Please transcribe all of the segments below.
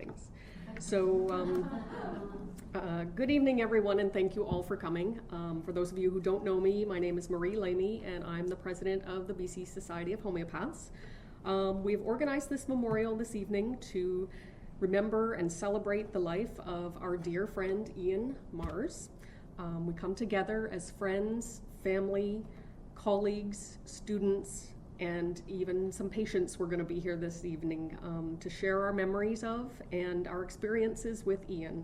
things. So good evening, everyone, and thank you all for coming. For those of you who don't know me, my name is Marie Lamy, and I'm the president of the BC Society of Homeopaths. We've organized this memorial this evening to remember and celebrate the life of our dear friend Iain Mars. We come together as friends, family, colleagues, students, and even some patients were going to be here this evening to share our memories of and our experiences with Iain.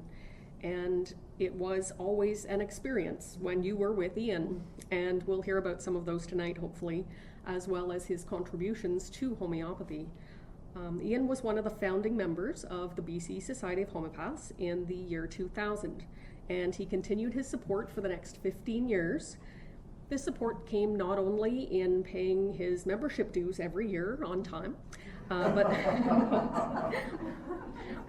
And it was always an experience when you were with Iain, and we'll hear about some of those tonight, hopefully, as well as his contributions to homeopathy. Iain was one of the founding members of the BC Society of Homeopaths in the year 2000, and he continued his support for the next 15 years. This support came not only in paying his membership dues every year on time,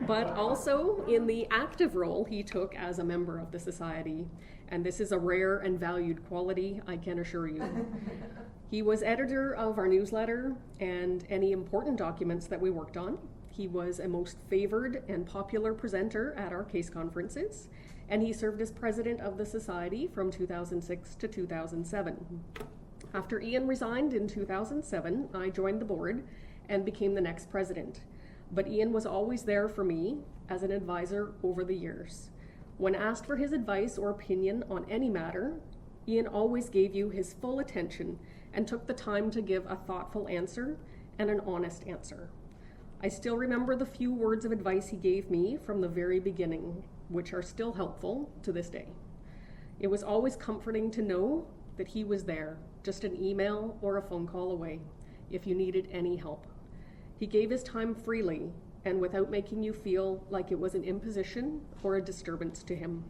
but also in the active role he took as a member of the Society. And this is a rare and valued quality, I can assure you. He was editor of our newsletter and any important documents that we worked on. He was a most favored and popular presenter at our case conferences, and he served as president of the Society from 2006 to 2007. After Iain resigned in 2007, I joined the board and became the next president. But Iain was always there for me as an advisor over the years. When asked for his advice or opinion on any matter, Iain always gave you his full attention and took the time to give a thoughtful answer and an honest answer. I still remember the few words of advice he gave me from the very beginning, which are still helpful to this day. It was always comforting to know that he was there, just an email or a phone call away, if you needed any help. He gave his time freely and without making you feel like it was an imposition or a disturbance to him.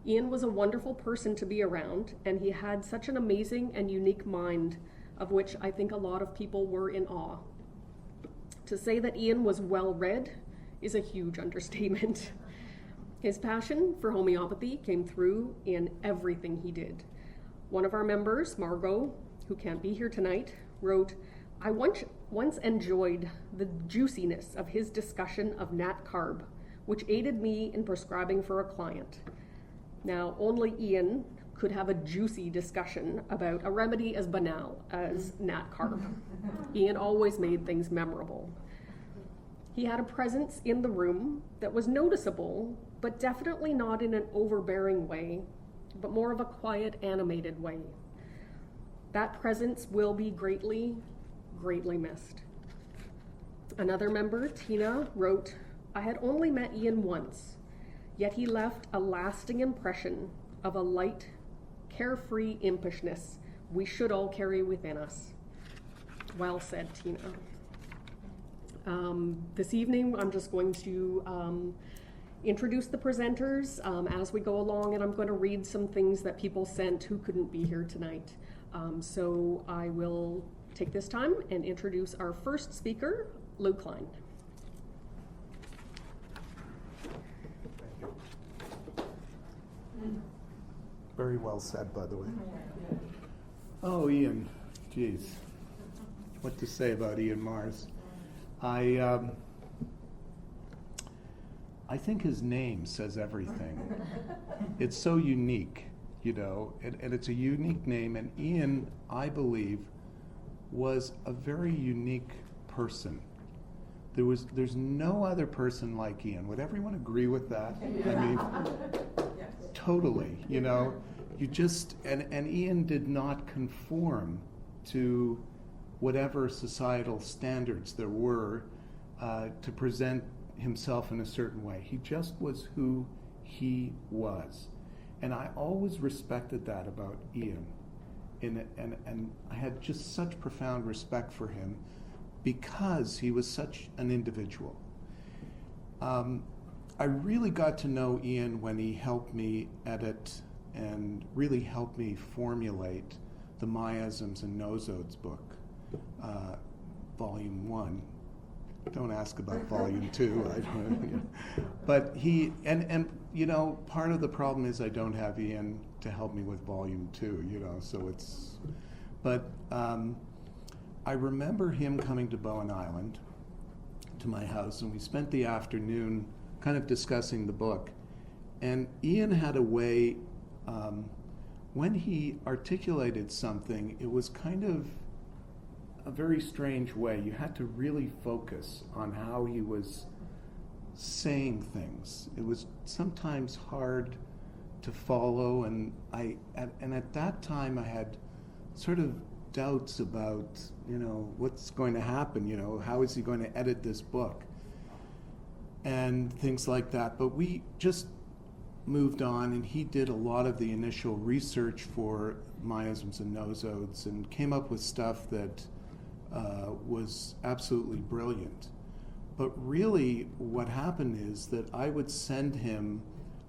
Iain was a wonderful person to be around, and he had such an amazing and unique mind, of which I think a lot of people were in awe. To say that Iain was well-read is a huge understatement. His passion for homeopathy came through in everything he did. One of our members, Margot, who can't be here tonight, wrote, "I once enjoyed the juiciness of his discussion of nat carb, which aided me in prescribing for a client." Now, only Iain could have a juicy discussion about a remedy as banal as nat carb. Iain always made things memorable. He had a presence in the room that was noticeable, but definitely not in an overbearing way, but more of a quiet, animated way. That presence will be greatly, greatly missed. Another member, Tina, wrote, "I had only met Iain once, yet he left a lasting impression of a light, carefree impishness we should all carry within us." Well said, Tina. This evening, I'm just going to introduce the presenters as we go along, and I'm going to read some things that people sent who couldn't be here tonight. So I will take this time and introduce our first speaker, Lou Klein. Very well said, by the way. Oh, Iain, geez, what to say about Iain Mars? I think his name says everything. It's so unique, you know, and it's a unique name. And Iain, I believe, was a very unique person. There's no other person like Iain. Would everyone agree with that? I mean, totally, you know. You just, and Iain did not conform to whatever societal standards there were to present himself in a certain way. He just was who he was. And I always respected that about Iain. And I had just such profound respect for him because he was such an individual. I really got to know Iain when he helped me edit and really helped me formulate the Miasms and Nosodes book, Volume 1. Don't ask about Volume 2. But he, and you know, part of the problem is I don't have Iain to help me with Volume 2, you know, so it's, but I remember him coming to Bowen Island to my house, and we spent the afternoon kind of discussing the book. And Iain had a way, when he articulated something, it was kind of a very strange way. You had to really focus on how he was saying things. It was sometimes hard to follow, and at that time I had sort of doubts about, what's going to happen, how is he going to edit this book and things like that. But we just moved on, and he did a lot of the initial research for miasms and nosodes and came up with stuff that was absolutely brilliant. But really what happened is that I would send him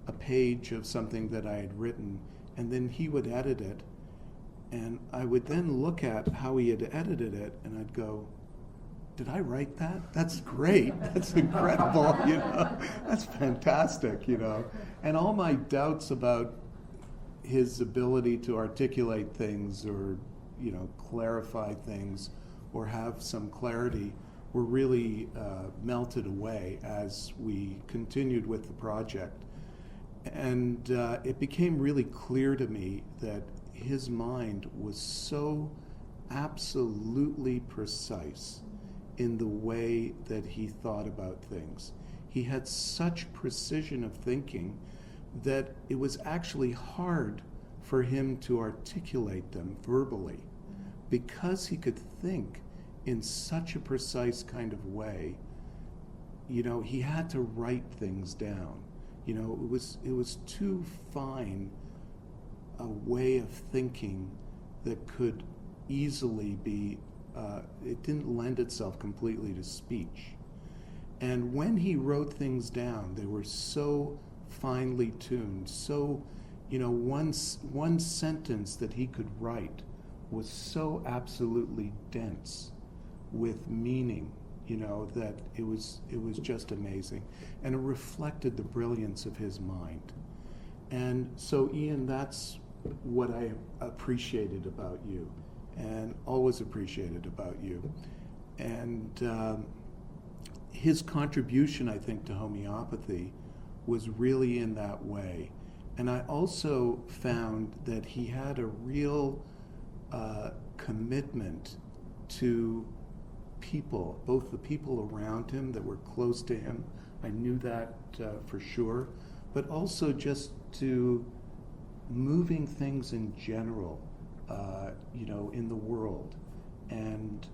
a page of something that I had written, and then he would edit it, and I would then look at how he had edited it, and I'd go, did I write that? That's great. That's incredible. That's fantastic. And all my doubts about his ability to articulate things or clarify things or have some clarity were really melted away as we continued with the project. And it became really clear to me that his mind was so absolutely precise in the way that he thought about things. He had such precision of thinking that it was actually hard for him to articulate them verbally, because he could think in such a precise kind of way. He had to write things down. It was too fine a way of thinking that could easily be, it didn't lend itself completely to speech. And when he wrote things down, they were so finely tuned, so, one sentence that he could write was so absolutely dense with meaning, that it was just amazing. And it reflected the brilliance of his mind. And so, Iain, that's what I appreciated about you, and always appreciated about you. And his contribution, I think, to homeopathy was really in that way. And I also found that he had a real commitment to people, both the people around him that were close to him, I knew that for sure, but also just to moving things in general, in the world. And,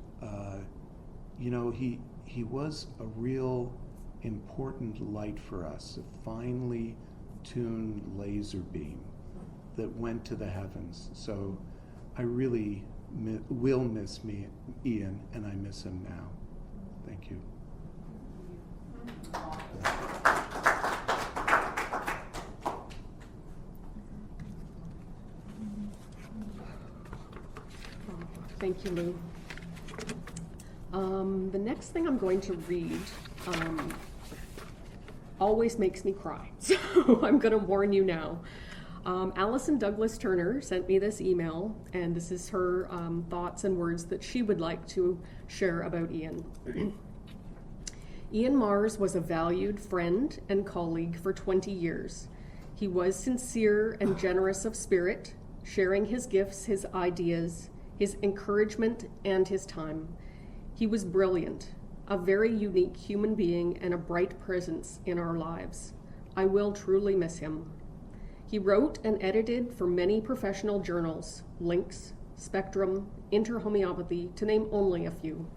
he was a real important light for us, a finely tuned laser beam that went to the heavens. So I really will miss Iain, and I miss him now. Thank you. Thank you, Lou. The next thing I'm going to read always makes me cry, so I'm going to warn you now. Allison Douglas Turner sent me this email, and this is her thoughts and words that she would like to share about Iain. Iain Mars was a valued friend and colleague for 20 years. He was sincere and generous of spirit, sharing his gifts, his ideas, his encouragement, and his time. He was brilliant, a very unique human being, and a bright presence in our lives. I will truly miss him. He wrote and edited for many professional journals, Links, Spectrum, Interhomeopathy, to name only a few.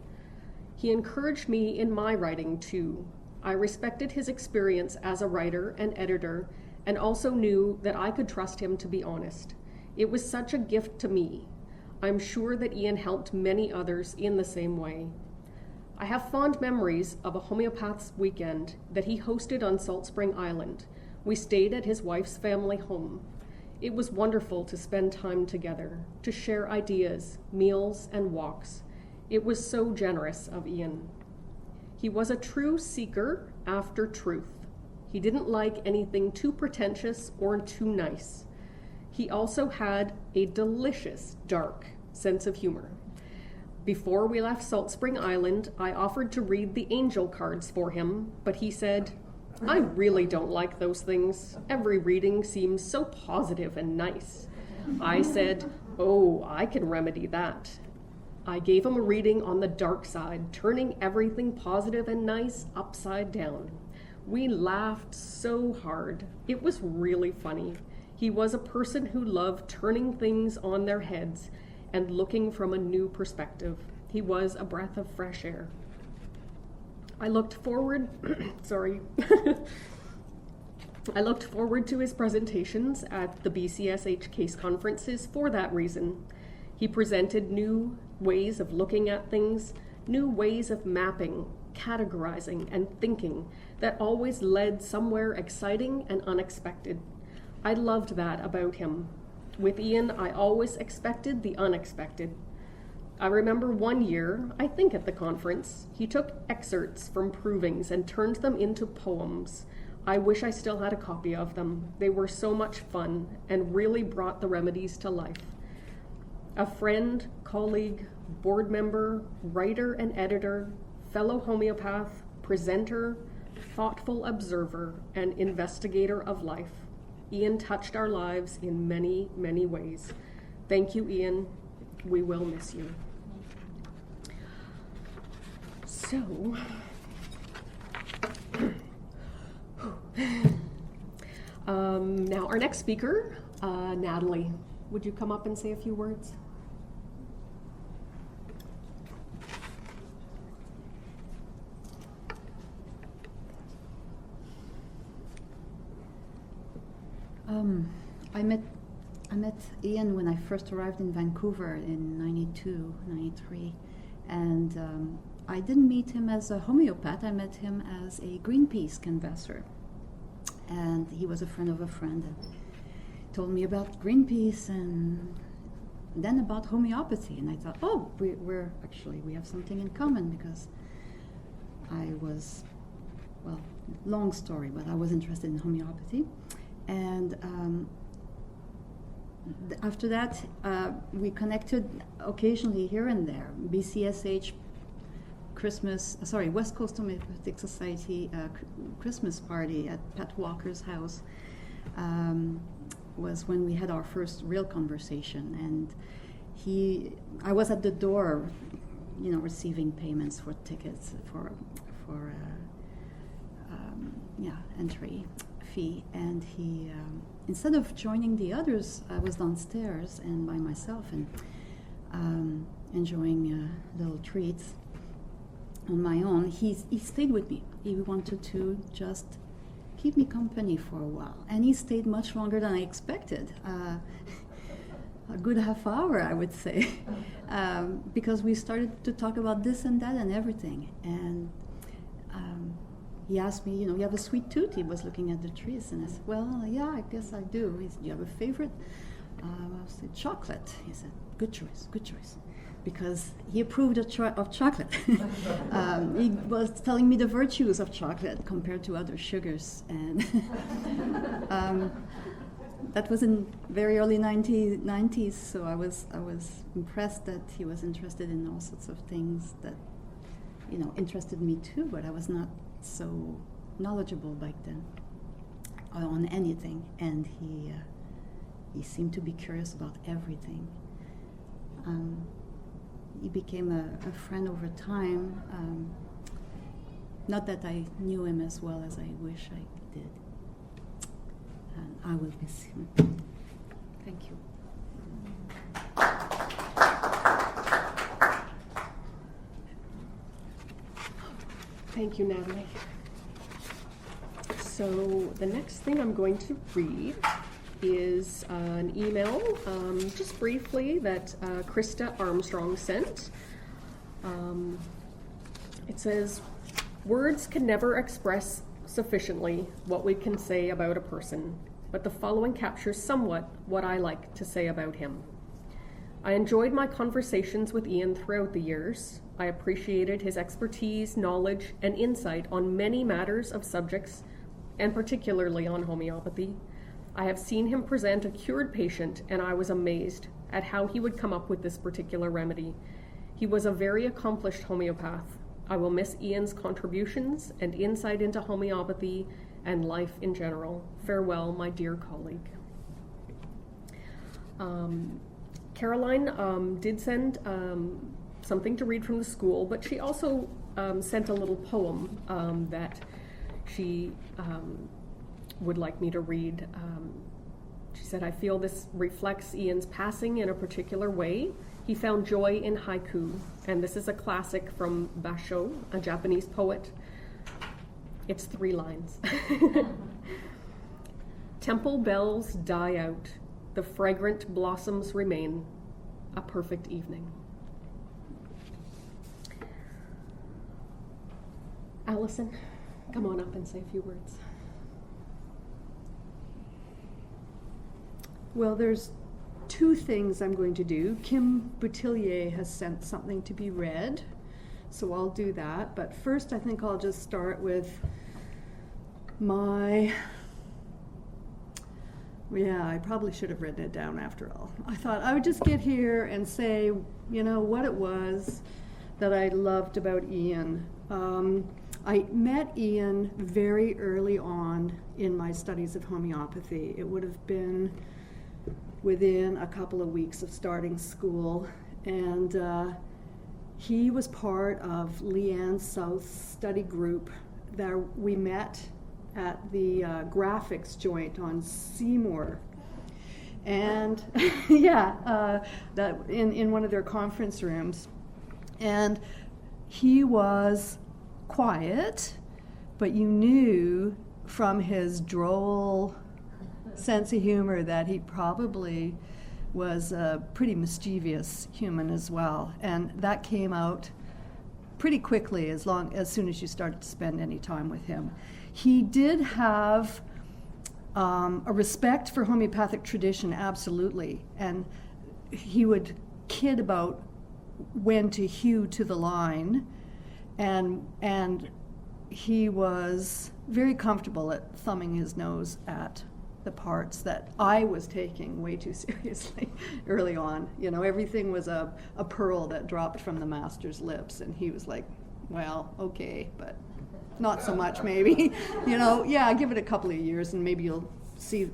He encouraged me in my writing too. I respected his experience as a writer and editor, and also knew that I could trust him to be honest. It was such a gift to me. I'm sure that Iain helped many others in the same way. I have fond memories of a homeopath's weekend that he hosted on Salt Spring Island. We stayed at his wife's family home. It was wonderful to spend time together, to share ideas, meals, and walks. It was so generous of Iain. He was a true seeker after truth. He didn't like anything too pretentious or too nice. He also had a delicious, dark sense of humor. Before we left Salt Spring Island, I offered to read the angel cards for him, but he said, "I really don't like those things. Every reading seems so positive and nice." I said, "Oh, I can remedy that." I gave him a reading on the dark side, turning everything positive and nice upside down. We laughed so hard. It was really funny. He was a person who loved turning things on their heads and looking from a new perspective. He was a breath of fresh air. I looked forward, I looked forward to his presentations at the BCSH case conferences for that reason. He presented new ways of looking at things, new ways of mapping, categorizing, and thinking that always led somewhere exciting and unexpected. I loved that about him. With Iain, I always expected the unexpected. I remember one year, I think at the conference, he took excerpts from provings and turned them into poems. I wish I still had a copy of them. They were so much fun and really brought the remedies to life. A friend, colleague, board member, writer and editor, fellow homeopath, presenter, thoughtful observer, and investigator of life. Iain touched our lives in many, many ways. Thank you, Iain. We will miss you. So, now our next speaker, Natalie. Would you come up and say a few words? I met Iain when I first arrived in Vancouver in 92, 93, and I didn't meet him as a homeopath. I met him as a Greenpeace canvasser, and he was a friend of a friend and told me about Greenpeace and then about homeopathy, and I thought, oh, we have something in common, because I was, well, long story, but I was interested in homeopathy. And after that, we connected occasionally here and there. BCSH West Coast Homeopathic Society Christmas party at Pat Walker's house was when we had our first real conversation. And I was at the door, receiving payments for tickets for entry fee, and he instead of joining the others, I was downstairs and by myself and enjoying little treats on my own. He stayed with me. He wanted to just keep me company for a while, and he stayed much longer than I expected. A good half hour, I would say, because we started to talk about this and that and everything. And he asked me, you have a sweet tooth? He was looking at the trees, and I said, well, yeah, I guess I do. He said, do you have a favorite? I said, chocolate. He said, good choice, because he approved of chocolate. He was telling me the virtues of chocolate compared to other sugars, and that was in very early 90s, so I was impressed that he was interested in all sorts of things that interested me too, but I was not so knowledgeable back then on anything, and he seemed to be curious about everything. He became a friend over time. Not that I knew him as well as I wish I did. And I will miss him. Thank you. Thank you, Natalie. So the next thing I'm going to read is an email, just briefly, that Krista Armstrong sent. It says, words can never express sufficiently what we can say about a person, but the following captures somewhat what I like to say about him. I enjoyed my conversations with Iain throughout the years. I appreciated his expertise, knowledge, and insight on many matters of subjects, and particularly on homeopathy. I have seen him present a cured patient, and I was amazed at how he would come up with this particular remedy. He was a very accomplished homeopath. I will miss Iain's contributions and insight into homeopathy and life in general. Farewell, my dear colleague. Caroline did send something to read from the school, but she also sent a little poem that she would like me to read. She said, I feel this reflects Iain's passing in a particular way. He found joy in haiku, and this is a classic from Basho, a Japanese poet. It's 3 lines. Temple bells die out, the fragrant blossoms remain, a perfect evening. Allison, come on up and say a few words. Well, there's 2 things I'm going to do. Kim Boutillier has sent something to be read, so I'll do that. But first, I think I'll just start with I probably should have written it down after all. I thought I would just get here and say, what it was that I loved about Iain. I met Iain very early on in my studies of homeopathy. It would have been within a couple of weeks of starting school, and he was part of Leanne South's study group that we met at the graphics joint on Seymour, and that in one of their conference rooms. And he was quiet, but you knew from his droll sense of humor that he probably was a pretty mischievous human as well, and that came out pretty quickly as soon as you started to spend any time with him. He did have a respect for homeopathic tradition, absolutely, and he would kid about when to hew to the line, and he was very comfortable at thumbing his nose at the parts that I was taking way too seriously early on. Everything was a pearl that dropped from the master's lips, and he was like, well, okay, but not so much maybe. Give it a couple of years and maybe you'll see.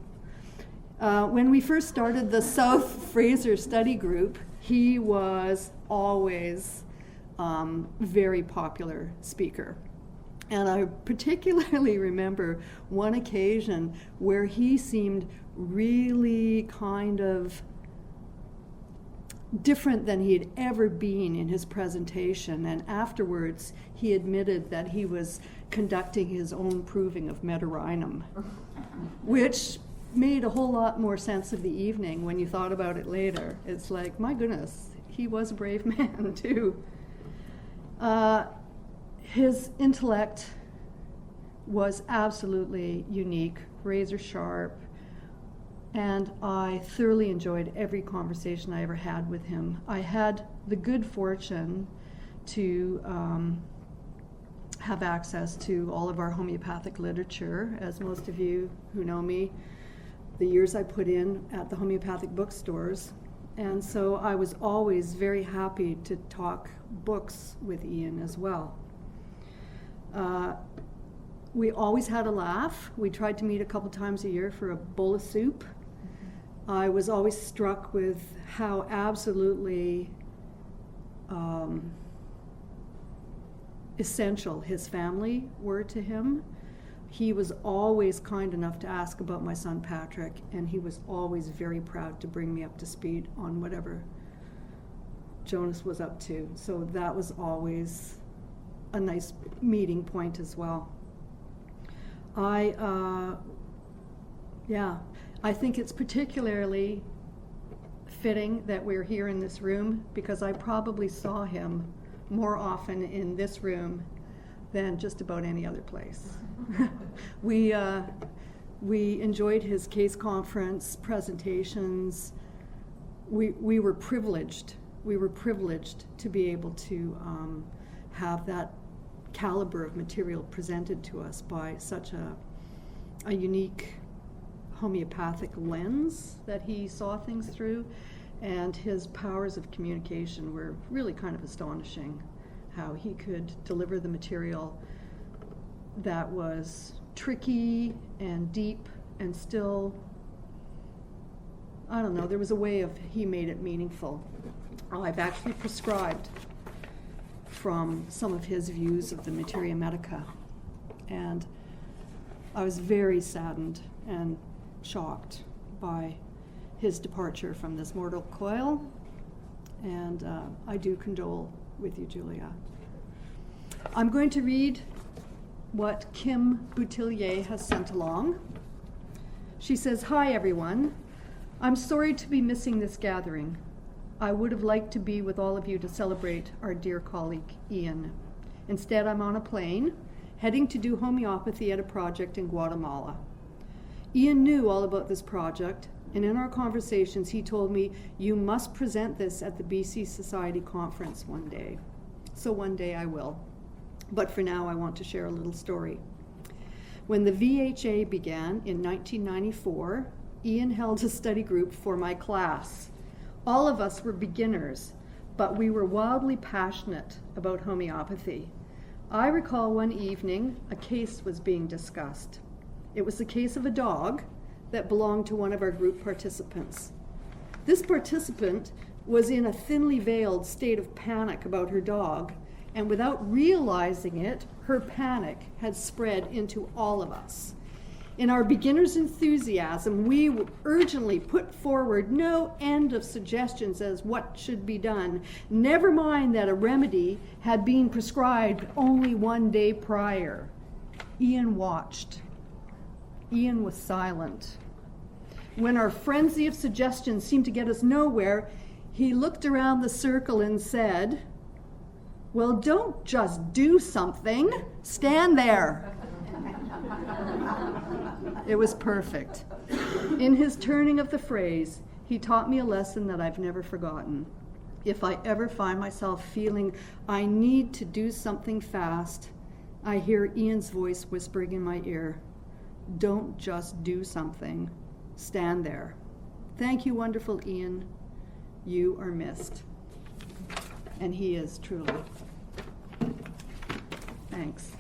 When we first started the South Fraser study group, he was always very popular speaker. And I particularly remember one occasion where he seemed really kind of different than he had ever been in his presentation. And afterwards, he admitted that he was conducting his own proving of Metarainum, which made a whole lot more sense of the evening when you thought about it later. It's like, my goodness, he was a brave man too. His intellect was absolutely unique, razor sharp, and I thoroughly enjoyed every conversation I ever had with him. I had the good fortune to have access to all of our homeopathic literature, as most of you who know me, the years I put in at the homeopathic bookstores. And so I was always very happy to talk books with Iain as well. We always had a laugh. We tried to meet a couple times a year for a bowl of soup. I was always struck with how absolutely essential his family were to him. He was always kind enough to ask about my son Patrick, and he was always very proud to bring me up to speed on whatever Jonas was up to. So that was always a nice meeting point as well. I think it's particularly fitting that we're here in this room because I probably saw him more often in this room than just about any other place. We enjoyed his case conference presentations. We were privileged. We were privileged to be able to have that caliber of material presented to us by such a unique homeopathic lens that he saw things through. And his powers of communication were really kind of astonishing, how he could deliver the material that was tricky and deep and still, I don't know, there was a way of, he made it meaningful. I've actually prescribed from some of his views of the materia medica, and I was very saddened and shocked by his departure from this mortal coil, and I do condole with you, Julia. I'm going to read what Kim Boutillier has sent along. She says, "Hi everyone. I'm sorry to be missing this gathering. I would have liked to be with all of you to celebrate our dear colleague, Iain. Instead, I'm on a plane, heading to do homeopathy at a project in Guatemala. Iain knew all about this project, and in our conversations, he told me, you must present this at the BC Society conference one day. So one day I will. But for now, I want to share a little story. When the VHA began in 1994, Iain held a study group for my class. All of us were beginners, but we were wildly passionate about homeopathy. I recall one evening a case was being discussed. It was the case of a dog that belonged to one of our group participants. This participant was in a thinly veiled state of panic about her dog, and without realizing it, her panic had spread into all of us. In our beginner's enthusiasm, we urgently put forward no end of suggestions as what should be done, never mind that a remedy had been prescribed only one day prior. Iain watched. Iain was silent. When our frenzy of suggestions seemed to get us nowhere, he looked around the circle and said, "Well, don't just do something. Stand there." It was perfect. In his turning of the phrase, he taught me a lesson that I've never forgotten. If I ever find myself feeling I need to do something fast, I hear Iain's voice whispering in my ear, "Don't just do something. Stand there." Thank you, wonderful Iain. You are missed. And he is truly. Thanks.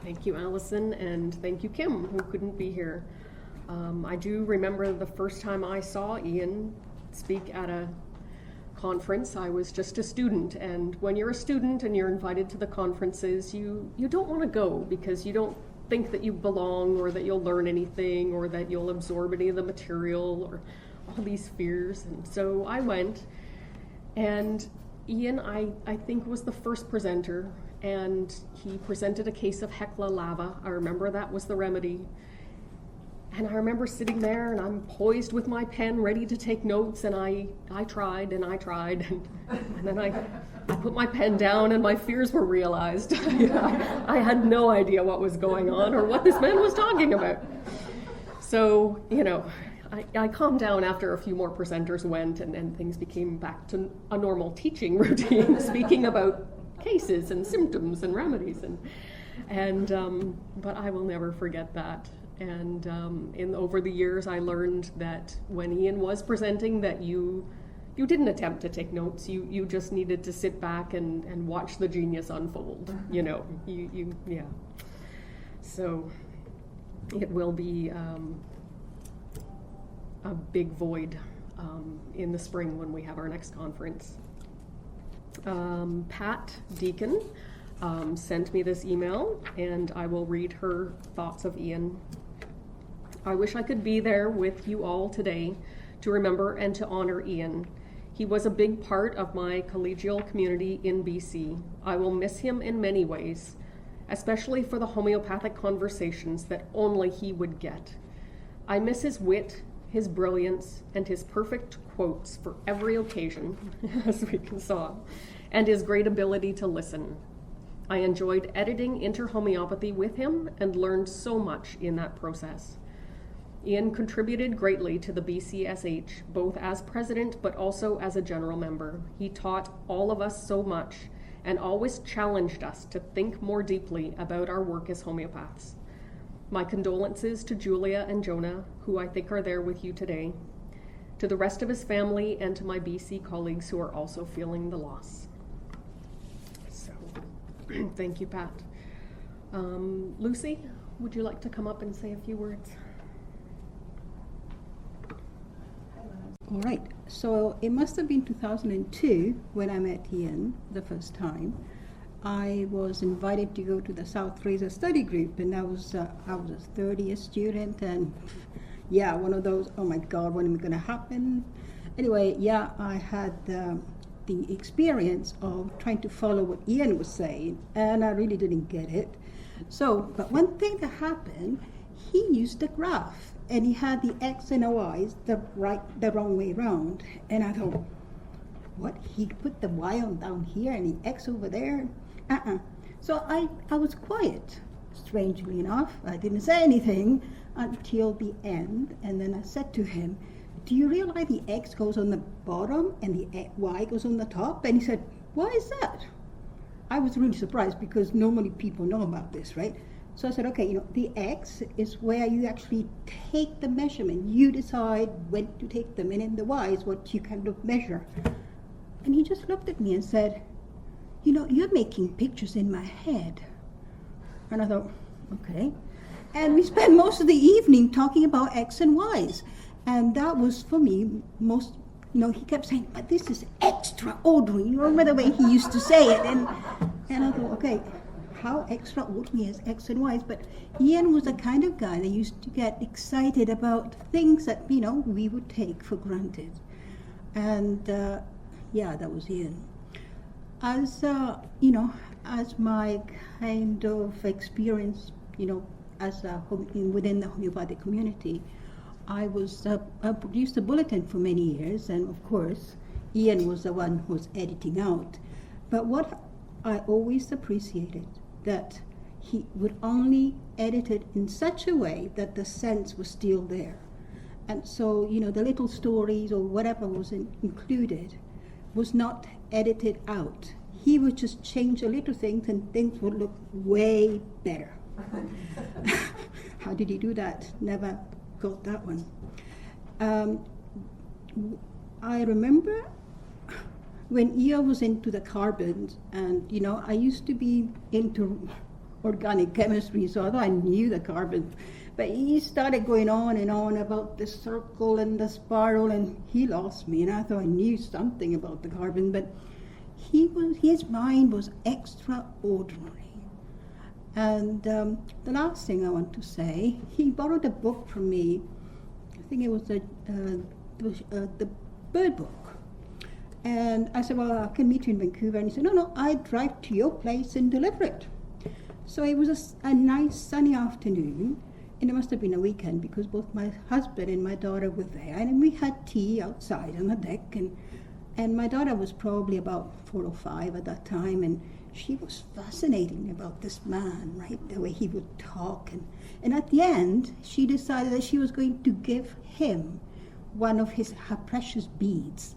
Thank you, Allison, and thank you, Kim, who couldn't be here. I do remember the first time I saw Iain speak at a conference. I was just a student, and when you're a student and you're invited to the conferences, you don't want to go because you don't think that you belong or that you'll learn anything or that you'll absorb any of the material or all these fears. And so I went, and Iain, I think, was the first presenter, and he presented a case of Hecla lava. I remember that was the remedy. And I remember sitting there, and I'm poised with my pen, ready to take notes, and I tried, and then I put my pen down, and my fears were realized. I had no idea what was going on or what this man was talking about. So, I calmed down after a few more presenters went, and things became back to a normal teaching routine, speaking about cases and symptoms and remedies, but I will never forget that. And over the years, I learned that when Iain was presenting, that you didn't attempt to take notes. You just needed to sit back and watch the genius unfold. Yeah. So it will be a big void in the spring when we have our next conference. Pat Deacon sent me this email, and I will read her thoughts of Iain. "I wish I could be there with you all today to remember and to honor Iain. He was a big part of my collegial community in BC. I will miss him in many ways, especially for the homeopathic conversations that only he would get. I miss his wit, his brilliance, and his perfect quotes for every occasion, as we saw, and his great ability to listen. I enjoyed editing Interhomeopathy with him and learned so much in that process. Iain contributed greatly to the BCSH, both as president but also as a general member. He taught all of us so much and always challenged us to think more deeply about our work as homeopaths. My condolences to Julia and Jonah, who I think are there with you today, to the rest of his family, and to my BC colleagues who are also feeling the loss. So, thank you, Pat. Lucy, would you like to come up and say a few words? All right, so it must have been 2002 when I met Iain the first time. I was invited to go to the South Fraser study group, and I was a third year student, and yeah, one of those, oh my God, when is it going to happen? Anyway, yeah, I had the experience of trying to follow what Iain was saying, and I really didn't get it. So, but one thing that happened, he used a graph, and he had the X and the Y's the wrong way around, and I thought, what? He put the Y on down here and the X over there? So I was quiet, strangely enough. I didn't say anything until the end, and then I said to him, do you realize the X goes on the bottom and the Y goes on the top? And he said, why is that? I was really surprised because normally people know about this, right? So I said, okay, the X is where you actually take the measurement. You decide when to take them, and then the Y is what you kind of measure. And he just looked at me and said, you're making pictures in my head. And I thought, okay. And we spent most of the evening talking about X and Y's. And that was, for me, most, he kept saying, but this is extraordinary. You remember the way he used to say it? And I thought, okay, how extraordinary is X and Y's? But Iain was the kind of guy that used to get excited about things that, we would take for granted. And, yeah, that was Iain. As as my kind of experience, as within the homeopathic community, I produced a bulletin for many years, and of course, Iain was the one who was editing out. But what I always appreciated, that he would only edit it in such a way that the sense was still there. And so, the little stories or whatever was included was not edited out. He would just change a little things and things would look way better. How did he do that? Never got that one. I remember when Iain was into the carbons, and I used to be into organic chemistry, so I thought I knew the carbons. But he started going on and on about the circle and the spiral, and he lost me, and I thought I knew something about the carbon, but his mind was extraordinary. And the last thing I want to say, he borrowed a book from me. I think it was the bird book. And I said, well, I can meet you in Vancouver. And he said, no, I drive to your place and deliver it. So it was a nice sunny afternoon. And it must have been a weekend because both my husband and my daughter were there, and we had tea outside on the deck, and my daughter was probably about 4 or 5 at that time, and she was fascinating about this man, right, the way he would talk, and at the end she decided that she was going to give him one of her precious beads.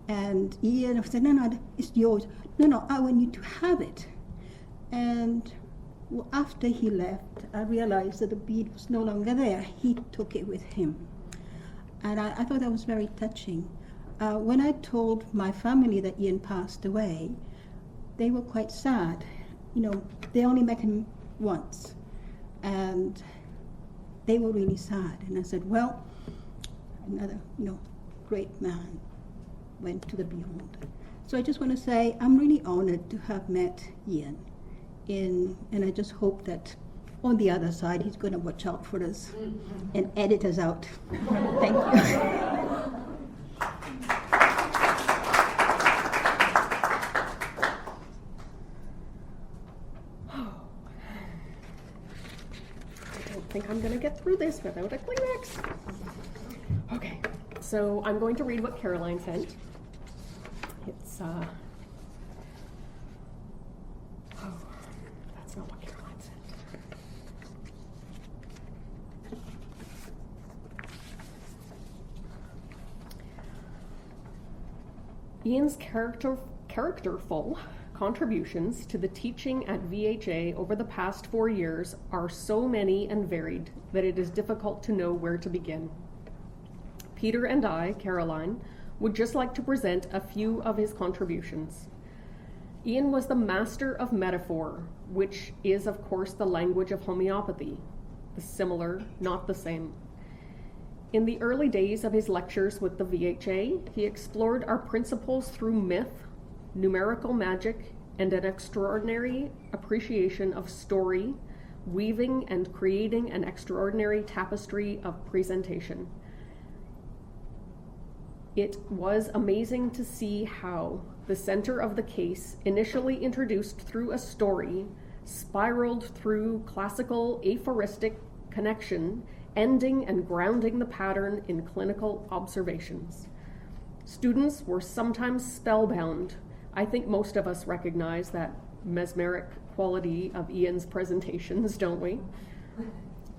And Iain said, no, it's yours. No, I want you to have it. And after he left, I realized that the bead was no longer there. He took it with him. And I thought that was very touching. When I told my family that Iain passed away, they were quite sad. They only met him once. And they were really sad. And I said, well, another, great man went to the beyond. So I just want to say I'm really honored to have met Iain. And I just hope that on the other side he's going to watch out for us and edit us out. Thank you. I don't think I'm going to get through this without a Kleenex. Okay, so I'm going to read what Caroline sent. It's that's not what Caroline said. Iain's characterful contributions to the teaching at VHA over the past 4 years are so many and varied that it is difficult to know where to begin. Peter and I, Caroline, would just like to present a few of his contributions. Iain was the master of metaphor, which is, of course, the language of homeopathy, the similar, not the same. In the early days of his lectures with the VHA, he explored our principles through myth, numerical magic, and an extraordinary appreciation of story, weaving and creating an extraordinary tapestry of presentation. It was amazing to see how the center of the case, initially introduced through a story, spiraled through classical aphoristic connection, ending and grounding the pattern in clinical observations. Students were sometimes spellbound. I think most of us recognize that mesmeric quality of Iain's presentations, don't we?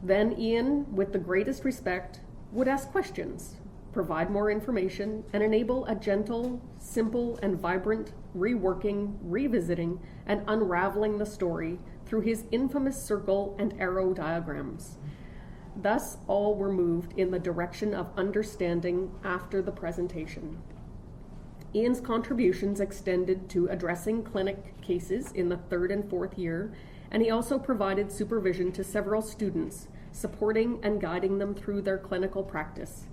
Then Iain, with the greatest respect, would ask questions, provide more information, and enable a gentle, simple, and vibrant reworking, revisiting, and unraveling the story through his infamous circle and arrow diagrams. Thus, all were moved in the direction of understanding after the presentation. Iain's contributions extended to addressing clinic cases in the 3rd and 4th year, and he also provided supervision to several students, supporting and guiding them through their clinical practice.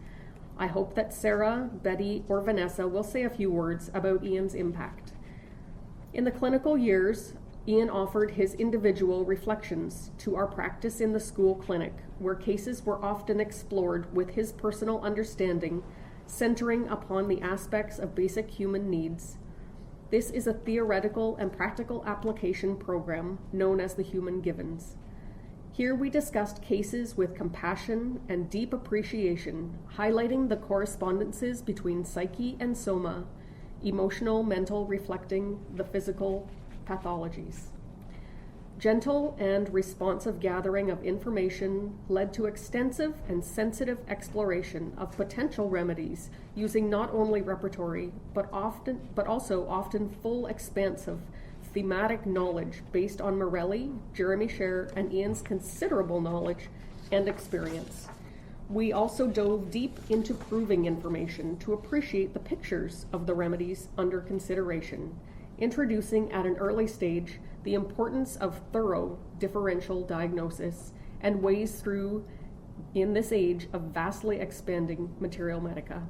I hope that Sarah, Betty, or Vanessa will say a few words about Iain's impact. In the clinical years, Iain offered his individual reflections to our practice in the school clinic, where cases were often explored with his personal understanding, centering upon the aspects of basic human needs. This is a theoretical and practical application program known as the Human Givens. Here we discussed cases with compassion and deep appreciation, highlighting the correspondences between psyche and soma, emotional, mental, reflecting the physical pathologies. Gentle and responsive gathering of information led to extensive and sensitive exploration of potential remedies using not only repertory, but also often full expansive thematic knowledge based on Morelli, Jeremy Sher, and Iain's considerable knowledge and experience. We also dove deep into proving information to appreciate the pictures of the remedies under consideration, introducing at an early stage the importance of thorough differential diagnosis and ways through, in this age of vastly expanding materia medica.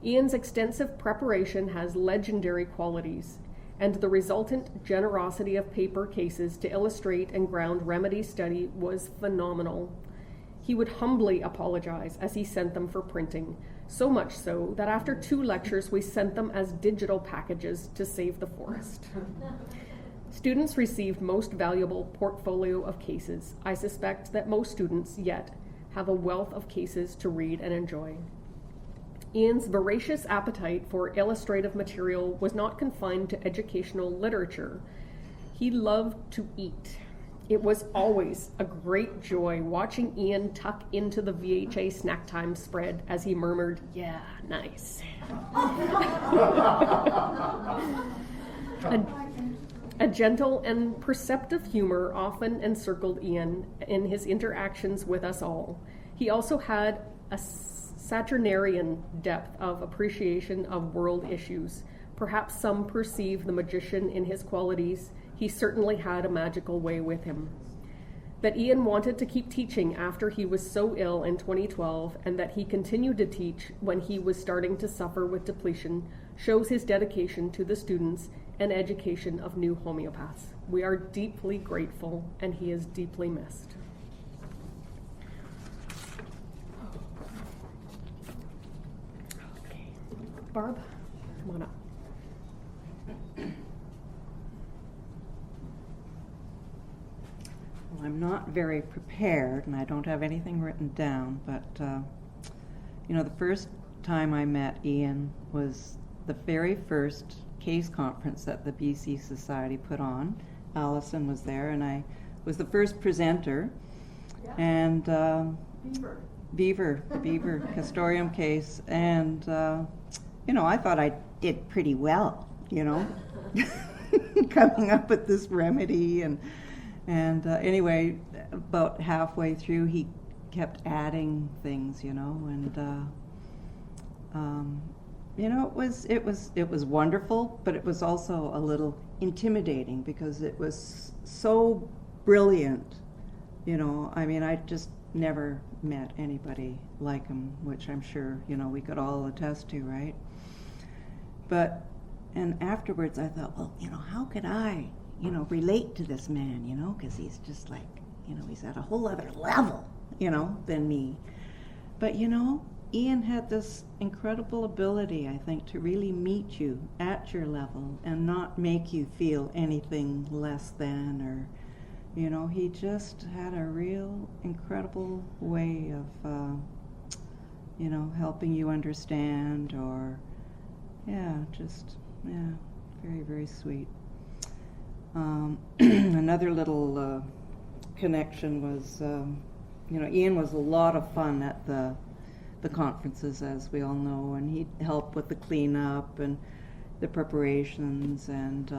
Iain's extensive preparation has legendary qualities, and the resultant generosity of paper cases to illustrate and ground remedy study was phenomenal. He would humbly apologize as he sent them for printing, so much so that after 2 lectures we sent them as digital packages to save the forest. Students received most valuable portfolio of cases. I suspect that most students yet have a wealth of cases to read and enjoy. Iain's voracious appetite for illustrative material was not confined to educational literature. He loved to eat. It was always a great joy watching Iain tuck into the VHA snack time spread as he murmured, "Yeah, nice." A gentle and perceptive humor often encircled Iain in his interactions with us all. He also had a Saturnarian depth of appreciation of world issues. Perhaps some perceive the magician in his qualities. He certainly had a magical way with him. That Iain wanted to keep teaching after he was so ill in 2012, and that he continued to teach when he was starting to suffer with depletion, shows his dedication to the students and education of new homeopaths. We are deeply grateful, and he is deeply missed. Okay. Barb, come on up. Well, I'm not very prepared, and I don't have anything written down, but, the first time I met Iain was the very first case conference that the BC Society put on. Allison was there, and I was the first presenter. Yeah. And Beaver, the Beaver Castorium case, and I thought I did pretty well, coming up with this remedy, and anyway, about halfway through, he kept adding things, you know, and you know, it was wonderful, but it was also a little intimidating because it was so brilliant, you know. I mean, I just never met anybody like him, which I'm sure, you know, we could all attest to, right? But, and afterwards I thought, well, you know, how could I, you know, relate to this man, you know, because he's just like, you know, he's at a whole other level, you know, than me. But, you know, Iain had this incredible ability, I think, to really meet you at your level and not make you feel anything less than, or, you know, he just had a real incredible way of, you know, helping you understand, or, yeah, just, yeah, very, very sweet. Another little connection was, you know, Iain was a lot of fun at the conferences, as we all know, and he'd help with the cleanup and the preparations. And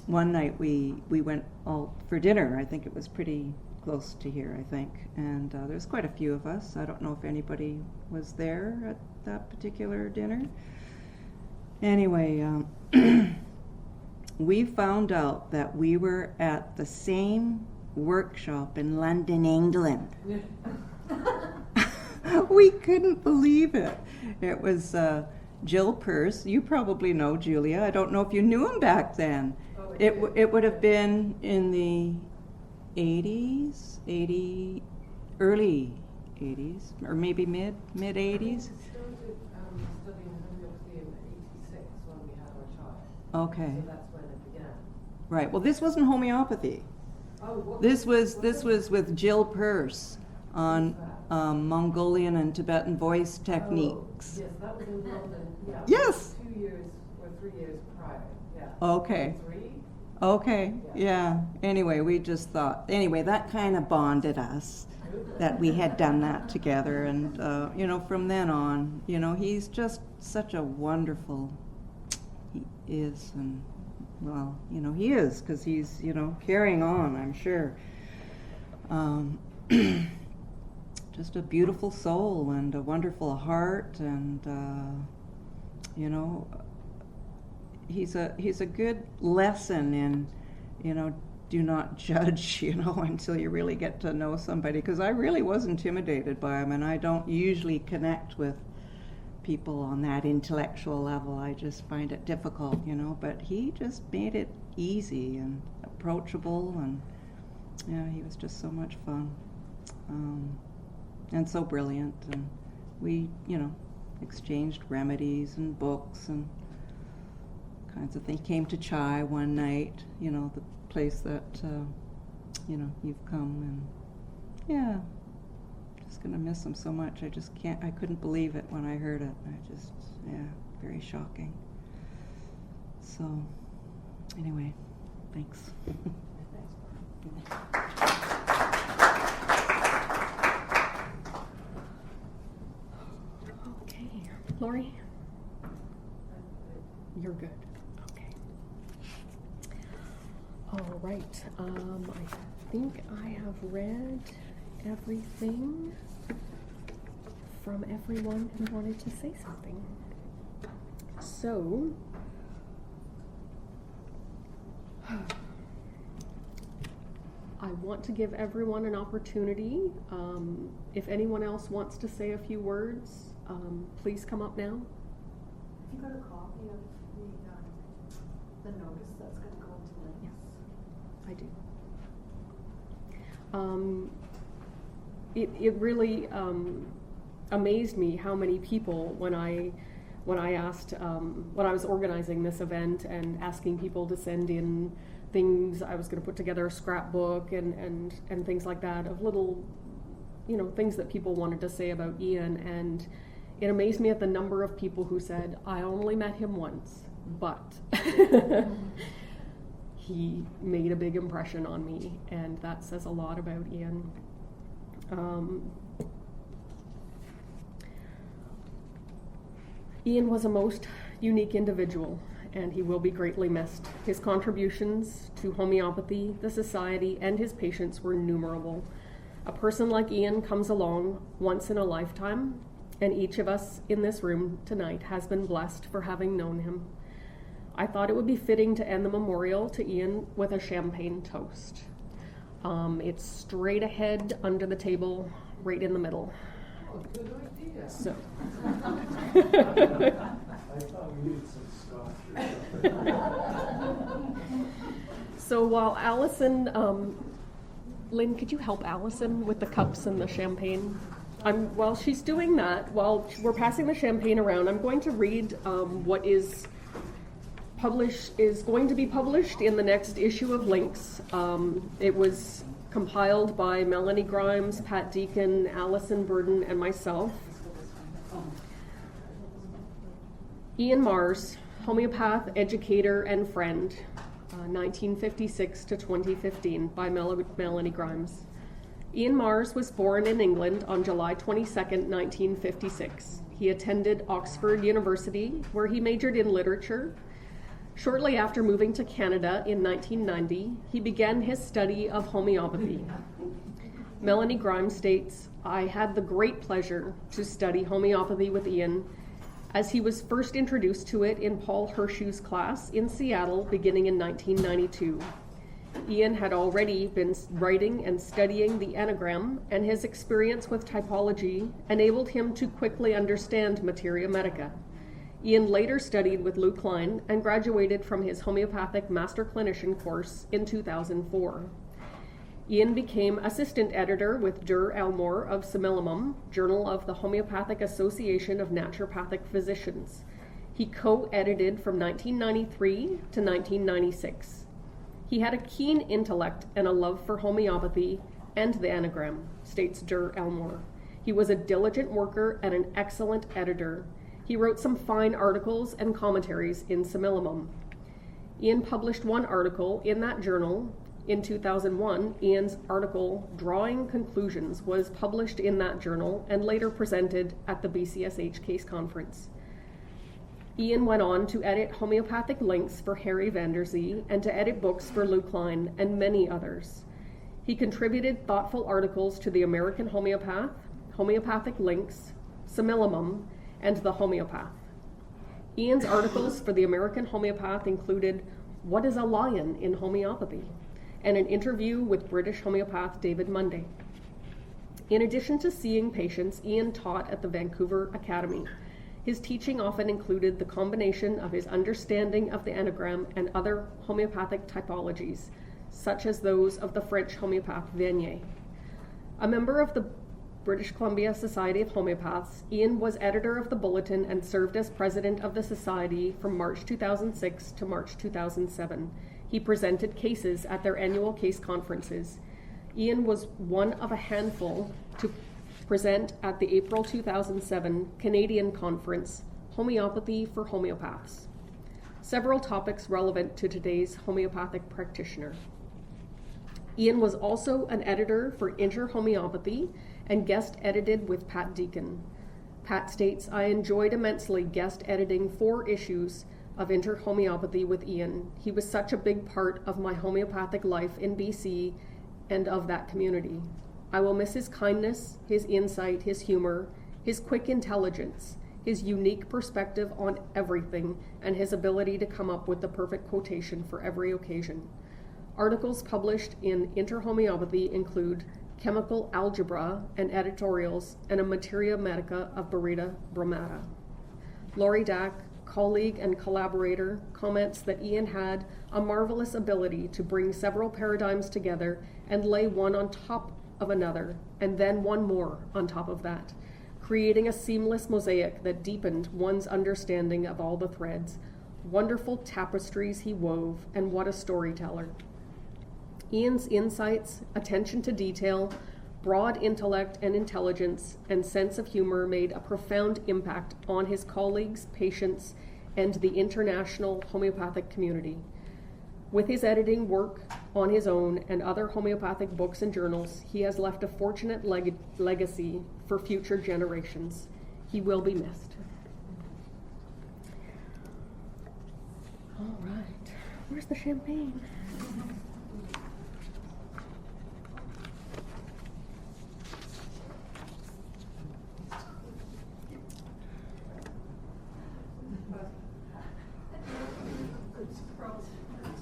one night we went all for dinner. I think it was pretty close to here, I think, and there's quite a few of us. I don't know if anybody was there at that particular dinner. Anyway, we found out that we were at the same workshop in London, England. We couldn't believe it. It was Jill Pearce. You probably know Julia. I don't know if you knew him back then. It would have been in the 80s, early 80s, or maybe mid 80s. Okay. So that's when it began. Right. Well, this wasn't homeopathy. Oh, This was with Jill Pearce on Mongolian and Tibetan voice techniques. Yes, that was in London. Yeah. Yes. 2 years or 3 years prior. Yeah. Okay. 3. Okay. Yeah. Anyway, we just thought. Anyway, that kind of bonded us, that we had done that together, and you know, from then on, you know, he's just such a wonderful. He is, and well, you know, he is, because he's, you know, carrying on, I'm sure. Just a beautiful soul and a wonderful heart, and you know, he's a good lesson in, you know, do not judge, you know, until you really get to know somebody, because I really was intimidated by him, and I don't usually connect with people on that intellectual level. I just find it difficult, you know, but he just made it easy and approachable, and yeah, he was just so much fun, and so brilliant, and we, you know, exchanged remedies and books and kinds of things. Came to Chai one night, you know, the place that, you know, you've come, and yeah, just gonna miss him so much. I couldn't believe it when I heard it. Yeah, very shocking. So, anyway, thanks. Okay, Lori? You're good. Okay. All right. I think I have read everything from everyone who wanted to say something. So, I want to give everyone an opportunity. If anyone else wants to say a few words, please come up now. You got a copy of the notice that's going to go into links? Yes, I do. It really amazed me how many people, when I asked, when I was organizing this event and asking people to send in things, I was going to put together a scrapbook and things like that of little, you know, things that people wanted to say about Iain, and it amazed me at the number of people who said, I only met him once, but he made a big impression on me, and that says a lot about Iain. Iain was a most unique individual, and he will be greatly missed. His contributions to homeopathy, the society, and his patients were innumerable. A person like Iain comes along once in a lifetime, and each of us in this room tonight has been blessed for having known him. I thought it would be fitting to end the memorial to Iain with a champagne toast. It's straight ahead under the table, right in the middle. Oh, good idea. So. I thought we needed some scotch or something. So while Allison, Lynn, could you help Allison with the cups and the champagne? While she's doing that, while we're passing the champagne around, I'm going to read what is going to be published in the next issue of Links. It was compiled by Melanie Grimes, Pat Deacon, Allison Burden, and myself. Iain Mars, homeopath, educator, and friend, 1956 to 2015, by Melanie Grimes. Iain Mars was born in England on July 22, 1956. He attended Oxford University, where he majored in literature. Shortly after moving to Canada in 1990, he began his study of homeopathy. Melanie Grimes states, "I had the great pleasure to study homeopathy with Iain, as he was first introduced to it in Paul Hirsch's class in Seattle beginning in 1992. Iain had already been writing and studying the anagram, and his experience with typology enabled him to quickly understand materia medica. Iain later studied with Lou Klein and graduated from his homeopathic master clinician course in 2004. Iain became assistant editor with Dur Elmore of Simillimum, Journal of the Homeopathic Association of Naturopathic Physicians. He co-edited from 1993 to 1996. He had a keen intellect and a love for homeopathy and the anagram, states Dur Elmore. He was a diligent worker and an excellent editor. He wrote some fine articles and commentaries in Simillimum. Iain published one article in that journal. In 2001, Iain's article, Drawing Conclusions, was published in that journal and later presented at the BCSH Case Conference. Iain went on to edit homeopathic links for Harry Vanderzee and to edit books for Lou Klein and many others. He contributed thoughtful articles to the American Homeopath, Homeopathic Links, Simillimum, and the Homeopath. Iain's articles for the American Homeopath included What is a Lion in Homeopathy? And an interview with British homeopath David Munday. In addition to seeing patients, Iain taught at the Vancouver Academy. His teaching often included the combination of his understanding of the anagram and other homeopathic typologies, such as those of the French homeopath Vianney. A member of the British Columbia Society of Homeopaths, Iain was editor of the Bulletin and served as president of the society from March 2006 to March 2007. He presented cases at their annual case conferences. Iain was one of a handful to present at the April 2007 Canadian conference, Homeopathy for Homeopaths. Several topics relevant to today's homeopathic practitioner. Iain was also an editor for Inter Homeopathy and guest edited with Pat Deacon. Pat states, I enjoyed immensely guest editing 4 issues of Inter Homeopathy with Iain. He was such a big part of my homeopathic life in BC and of that community. I will miss his kindness, his insight, his humor, his quick intelligence, his unique perspective on everything, and his ability to come up with the perfect quotation for every occasion. Articles published in Inter Homeopathy include Chemical Algebra and editorials and a Materia Medica of Burita Brahmata. Laurie Dack, colleague and collaborator, comments that Iain had a marvelous ability to bring several paradigms together and lay one on top of another, and then one more on top of that, creating a seamless mosaic that deepened one's understanding of all the threads. Wonderful tapestries he wove, and what a storyteller. Iain's insights, attention to detail, broad intellect and intelligence, and sense of humor made a profound impact on his colleagues, patients, and the international homeopathic community. With his editing work on his own and other homeopathic books and journals, he has left a fortunate legacy for future generations. He will be missed. Where's the champagne?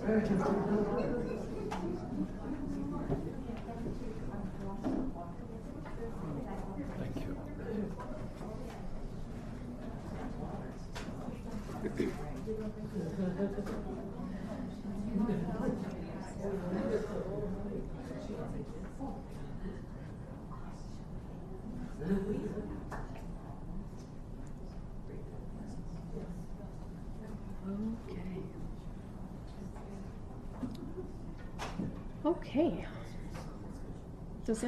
Thank you. Okay. Okay. Does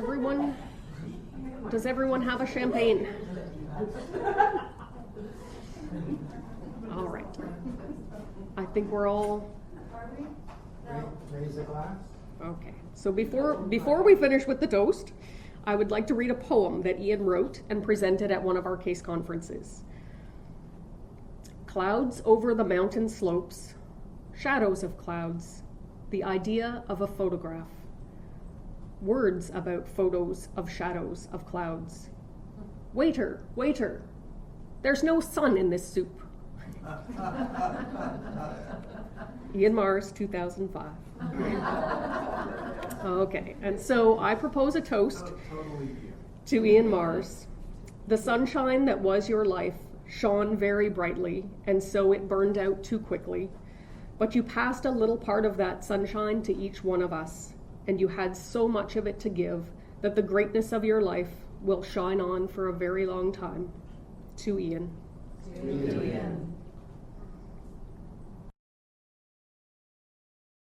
everyone have a champagne? All right. I think we're all Raise a glass. okay. So before we finish with the toast, I would like to read a poem that Iain wrote and presented at one of our case conferences. Clouds over the mountain slopes, shadows of clouds, the idea of a photograph. Words about photos of shadows of clouds. Waiter, waiter, there's no sun in this soup. Iain Mars, 2005. Okay, and so I propose a toast to Iain Mars. The sunshine that was your life shone very brightly, and so it burned out too quickly. But you passed a little part of that sunshine to each one of us, and you had so much of it to give that the greatness of your life will shine on for a very long time. To Iain. To Iain.